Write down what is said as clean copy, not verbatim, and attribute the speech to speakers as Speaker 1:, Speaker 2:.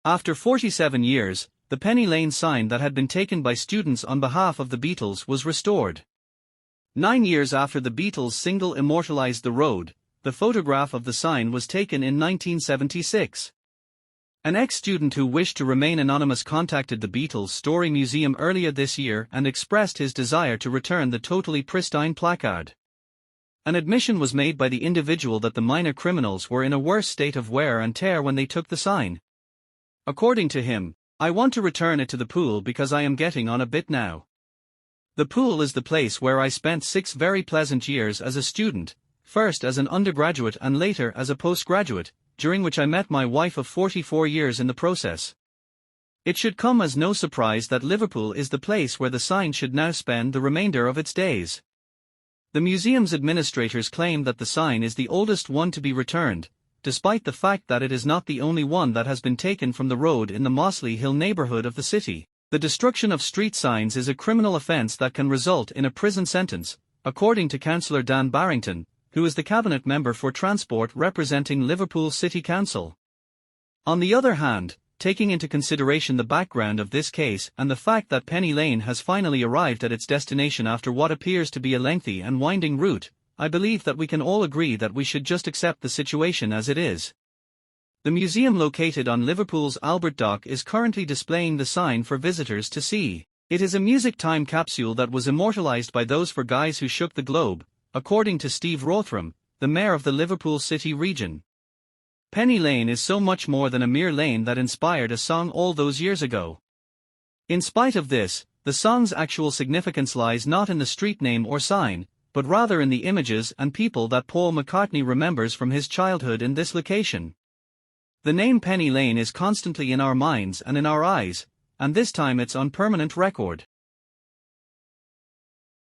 Speaker 1: After 47 years, the Penny Lane sign that had been taken by students on behalf of the Beatles was restored. 9 years after the Beatles' single Immortalized the Road, the photograph of the sign was taken in 1976. An ex-student who wished to remain anonymous contacted the Beatles Story Museum earlier this year and expressed his desire to return the totally pristine placard. An admission was made by the individual that the minor criminals were in a worse state of wear and tear when they took the sign. According to him, "I want to return it to the pool because I am getting on a bit now. The pool is the place where I spent 6 very pleasant years as a student, first as an undergraduate and later as a postgraduate, during which I met my wife of 44 years in the process. It should come as no surprise that Liverpool is the place where the sign should now spend the remainder of its days." The museum's administrators claim that the sign is the oldest one to be returned, despite the fact that it is not the only one that has been taken from the road in the Mossley Hill neighbourhood of the city. The destruction of street signs is a criminal offence that can result in a prison sentence, according to Councillor Dan Barrington, who is the Cabinet Member for Transport representing Liverpool City Council. On the other hand, taking into consideration the background of this case and the fact that Penny Lane has finally arrived at its destination after what appears to be a lengthy and winding route, I believe that we can all agree that we should just accept the situation as it is. The museum located on Liverpool's Albert Dock is currently displaying the sign for visitors to see. It is a music time capsule that was immortalized by those 4 guys who shook the globe, according to Steve Rotheram, the mayor of the Liverpool City region. Penny Lane is so much more than a mere lane that inspired a song all those years ago. In spite of this, the song's actual significance lies not in the street name or sign, but rather in the images and people that Paul McCartney remembers from his childhood in this location. The name Penny Lane is constantly in our minds and in our eyes, and this time it's on permanent record.